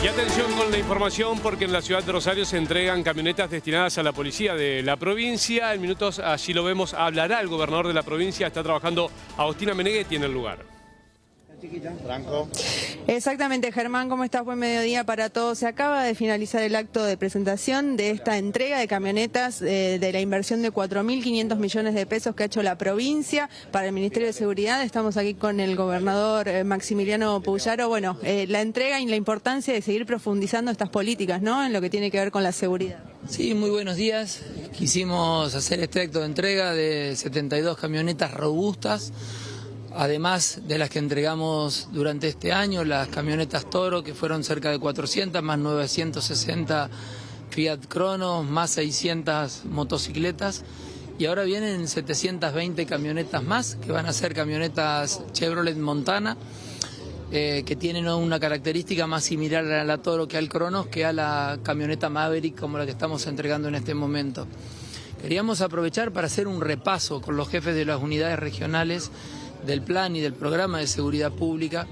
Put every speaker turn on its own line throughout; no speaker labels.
Y atención con la información porque en la ciudad de Rosario se entregan camionetas destinadas a la policía de la provincia. En minutos allí lo vemos, hablará el gobernador de la provincia, está trabajando Agostina Meneghetti en el lugar.
Franco.
Exactamente, Germán, ¿cómo estás? Buen mediodía para todos. Se acaba de finalizar el acto de presentación de esta entrega de camionetas de la inversión de 4.500 millones de pesos que ha hecho la provincia para el Ministerio de Seguridad. Estamos aquí con el gobernador Maximiliano Puyaro. Bueno, la entrega y la importancia de seguir profundizando estas políticas, ¿no?, en lo que tiene que ver con la seguridad.
Sí, muy buenos días. Quisimos hacer este acto de entrega de 72 camionetas robustas, además de las que entregamos durante este año, las camionetas Toro, que fueron cerca de 400, más 960 Fiat Cronos, más 600 motocicletas. Y ahora vienen 720 camionetas más, que van a ser camionetas Chevrolet Montana, que tienen una característica más similar a la Toro que al Cronos, que a la camioneta Maverick, como la que estamos entregando en este momento. Queríamos aprovechar para hacer un repaso con los jefes de las unidades regionales del plan y del programa de seguridad pública,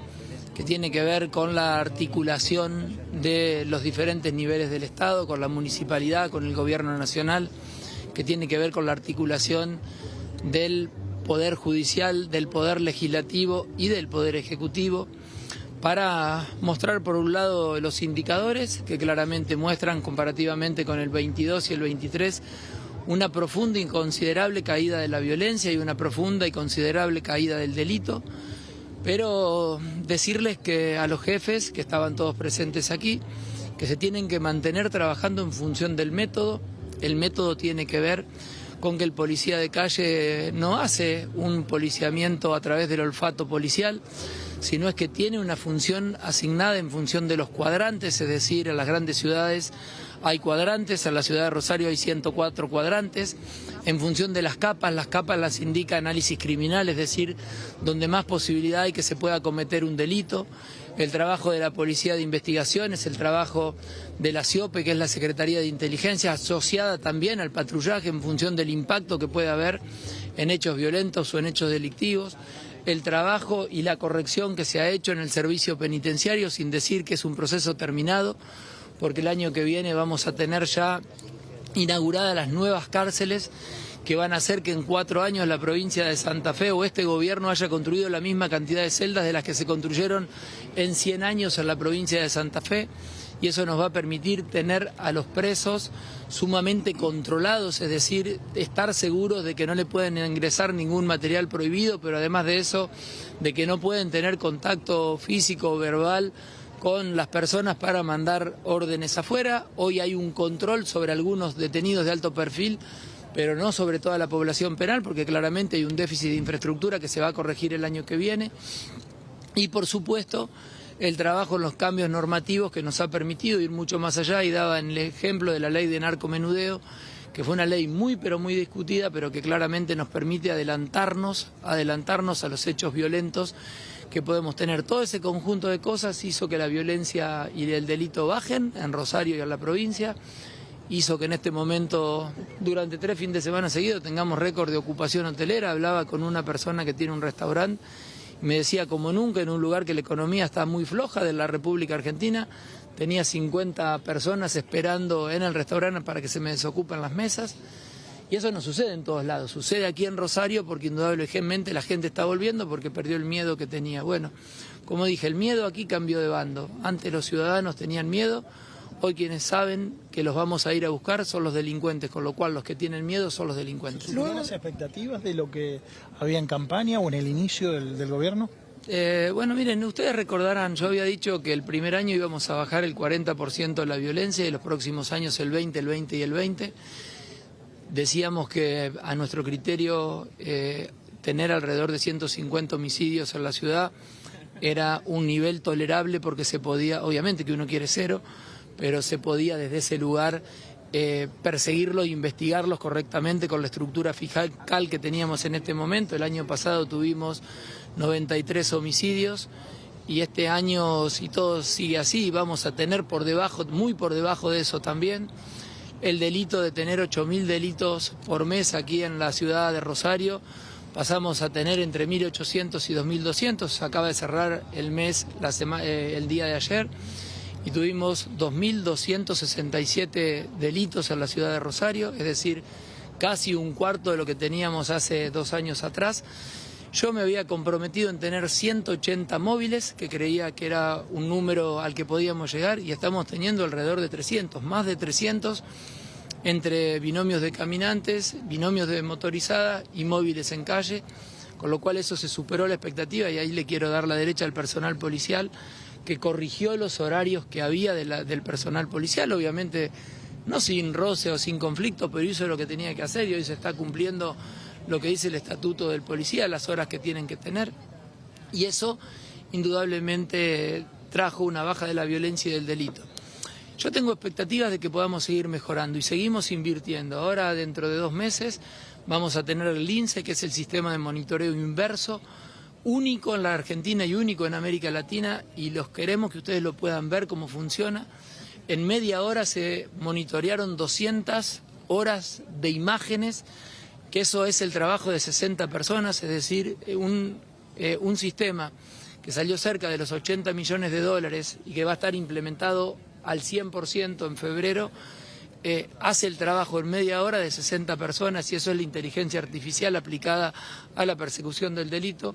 que tiene que ver con la articulación de los diferentes niveles del Estado, con la municipalidad, con el gobierno nacional, que tiene que ver con la articulación del Poder Judicial, del Poder Legislativo y del Poder Ejecutivo, para mostrar por un lado los indicadores que claramente muestran comparativamente con el 22 y el 23 una profunda y considerable caída de la violencia y una profunda y considerable caída del delito, pero decirles que a los jefes, que estaban todos presentes aquí, que se tienen que mantener trabajando en función del método. El método tiene que ver con que el policía de calle no hace un policiamiento a través del olfato policial, sino es que tiene una función asignada en función de los cuadrantes, es decir, en las grandes ciudades hay cuadrantes, en la ciudad de Rosario hay 104 cuadrantes, en función de las capas las indica análisis criminal, es decir, donde más posibilidad hay que se pueda cometer un delito. El trabajo de la Policía de Investigación es el trabajo de la SIOPE, que es la Secretaría de Inteligencia, asociada también al patrullaje en función del impacto que puede haber en hechos violentos o en hechos delictivos. El trabajo y la corrección que se ha hecho en el servicio penitenciario, sin decir que es un proceso terminado, porque el año que viene vamos a tener ya inauguradas las nuevas cárceles que van a hacer que en 4 años la provincia de Santa Fe o este gobierno haya construido la misma cantidad de celdas de las que se construyeron en 100 años en la provincia de Santa Fe, y eso nos va a permitir tener a los presos sumamente controlados, es decir, estar seguros de que no le pueden ingresar ningún material prohibido, pero además de eso, de que no pueden tener contacto físico o verbal con las personas para mandar órdenes afuera. Hoy hay un control sobre algunos detenidos de alto perfil, pero no sobre toda la población penal, porque claramente hay un déficit de infraestructura que se va a corregir el año que viene. Y por supuesto, el trabajo en los cambios normativos que nos ha permitido ir mucho más allá, y daba en el ejemplo de la ley de narcomenudeo, que fue una ley muy pero muy discutida, pero que claramente nos permite adelantarnos a los hechos violentos que podemos tener. Todo ese conjunto de cosas hizo que la violencia y el delito bajen en Rosario y en la provincia, hizo que en este momento, durante 3 fines de semana seguidos, tengamos récord de ocupación hotelera. Hablaba con una persona que tiene un restaurante y me decía, como nunca, en un lugar que la economía está muy floja de la República Argentina, tenía 50 personas esperando en el restaurante para que se me desocupen las mesas. Y eso no sucede en todos lados, sucede aquí en Rosario porque indudablemente la gente está volviendo porque perdió el miedo que tenía. Bueno, como dije, el miedo aquí cambió de bando. Antes los ciudadanos tenían miedo, hoy quienes saben que los vamos a ir a buscar son los delincuentes, con lo cual los que tienen miedo son los delincuentes.
¿Nuevas expectativas de lo que había en campaña o en el inicio del gobierno?
Bueno, miren, ustedes recordarán, yo había dicho que el primer año íbamos a bajar el 40% de la violencia y los próximos años el 20, el 20 y el 20. Decíamos que a nuestro criterio tener alrededor de 150 homicidios en la ciudad era un nivel tolerable porque se podía, obviamente que uno quiere 0, pero se podía desde ese lugar perseguirlos e investigarlos correctamente con la estructura fiscal que teníamos en este momento. El año pasado tuvimos 93 homicidios y este año, si todo sigue así, vamos a tener por debajo, muy por debajo de eso también. El delito de tener 8.000 delitos por mes aquí en la ciudad de Rosario, pasamos a tener entre 1.800 y 2.200, acaba de cerrar el mes, el día de ayer. y tuvimos 2.267 delitos en la ciudad de Rosario, es decir, casi un cuarto de lo que teníamos hace 2 años atrás. Yo me había comprometido en tener 180 móviles, que creía que era un número al que podíamos llegar, y estamos teniendo alrededor de 300, más de 300, entre binomios de caminantes, binomios de motorizada y móviles en calle, con lo cual eso se superó la expectativa, y ahí le quiero dar la derecha al personal policial, que corrigió los horarios que había del personal policial, obviamente no sin roce o sin conflicto, pero hizo lo que tenía que hacer, y hoy se está cumpliendo lo que dice el estatuto del policía, las horas que tienen que tener, y eso indudablemente trajo una baja de la violencia y del delito. Yo tengo expectativas de que podamos seguir mejorando y seguimos invirtiendo. Ahora, dentro de 2 meses, vamos a tener el INSE, que es el sistema de monitoreo inverso, único en la Argentina y único en América Latina, y los queremos que ustedes lo puedan ver cómo funciona. En media hora se monitorearon 200 horas de imágenes, que eso es el trabajo de 60 personas, es decir, un sistema que salió cerca de los 80 millones de dólares y que va a estar implementado al 100% en febrero, hace el trabajo en media hora de 60 personas, y eso es la inteligencia artificial aplicada a la persecución del delito,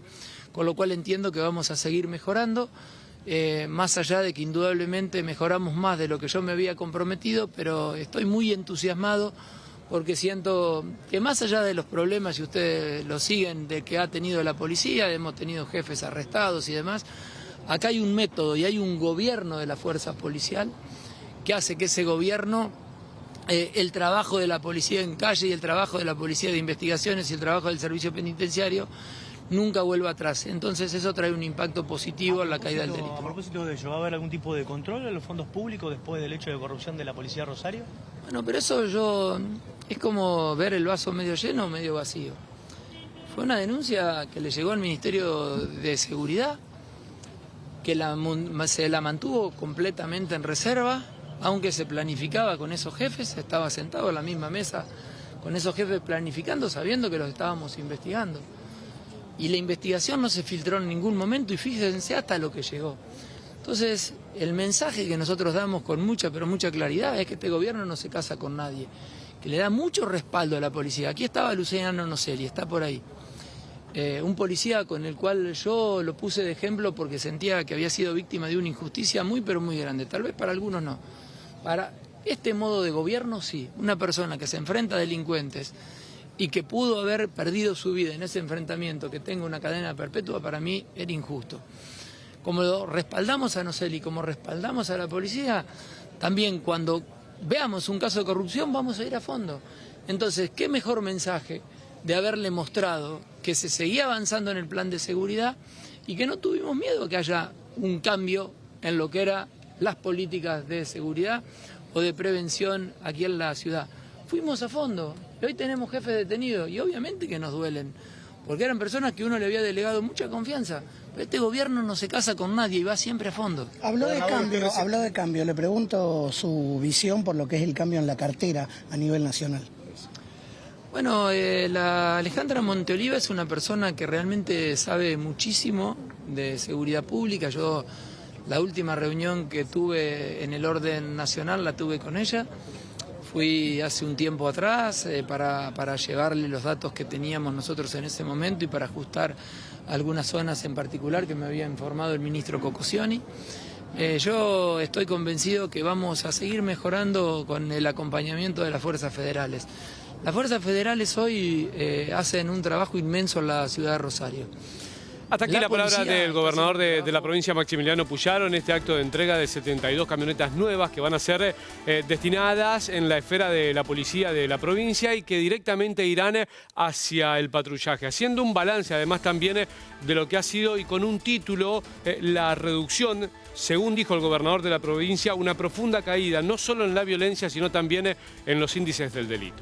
con lo cual entiendo que vamos a seguir mejorando, más allá de que indudablemente mejoramos más de lo que yo me había comprometido, pero estoy muy entusiasmado porque siento que más allá de los problemas, si ustedes lo siguen, de que ha tenido la policía, hemos tenido jefes arrestados y demás, acá hay un método y hay un gobierno de la fuerza policial que hace que ese gobierno, el trabajo de la policía en calle y el trabajo de la policía de investigaciones y el trabajo del servicio penitenciario nunca vuelva atrás. Entonces eso trae un impacto positivo en la caída del delito.
A propósito de ello, ¿va a haber algún tipo de control en los fondos públicos después del hecho de corrupción de la policía de Rosario?
Bueno, pero eso es como ver el vaso medio lleno o medio vacío. Fue una denuncia que le llegó al Ministerio de Seguridad, que se la mantuvo completamente en reserva, aunque se planificaba con esos jefes, estaba sentado en la misma mesa con esos jefes planificando, sabiendo que los estábamos investigando. Y la investigación no se filtró en ningún momento, y fíjense hasta lo que llegó. Entonces, el mensaje que nosotros damos con mucha, pero mucha claridad, es que este gobierno no se casa con nadie, que le da mucho respaldo a la policía. Aquí estaba Luciano Nocelli, está por ahí. Un policía con el cual yo lo puse de ejemplo porque sentía que había sido víctima de una injusticia muy, pero muy grande. Tal vez para algunos no. Para este modo de gobierno, sí. Una persona que se enfrenta a delincuentes y que pudo haber perdido su vida en ese enfrentamiento, que tenga una cadena perpetua, para mí era injusto. Como lo respaldamos a Nocelli, como respaldamos a la policía, también cuando veamos un caso de corrupción vamos a ir a fondo. Entonces, ¿qué mejor mensaje de haberle mostrado que se seguía avanzando en el plan de seguridad y que no tuvimos miedo a que haya un cambio en lo que eran las políticas de seguridad o de prevención aquí en la ciudad? Fuimos a fondo y hoy tenemos jefes detenidos y obviamente que nos duelen, porque eran personas que uno le había delegado mucha confianza. Pero este gobierno no se casa con nadie y va siempre a fondo.
Habló de cambio. Le pregunto su visión por lo que es el cambio en la cartera a nivel nacional.
Bueno, la Alejandra Monteoliva es una persona que realmente sabe muchísimo de seguridad pública. Yo la última reunión que tuve en el orden nacional la tuve con ella. Fui hace un tiempo atrás para llevarle los datos que teníamos nosotros en ese momento y para ajustar algunas zonas en particular que me había informado el ministro Cocosioni. Yo estoy convencido que vamos a seguir mejorando con el acompañamiento de las fuerzas federales. Las fuerzas federales hoy hacen un trabajo inmenso en la ciudad de Rosario.
Hasta aquí la palabra del gobernador de la provincia, Maximiliano Puyaro, en este acto de entrega de 72 camionetas nuevas que van a ser destinadas en la esfera de la policía de la provincia y que directamente irán hacia el patrullaje, haciendo un balance además también de lo que ha sido y con un título, la reducción, según dijo el gobernador de la provincia, una profunda caída, no solo en la violencia, sino también en los índices del delito.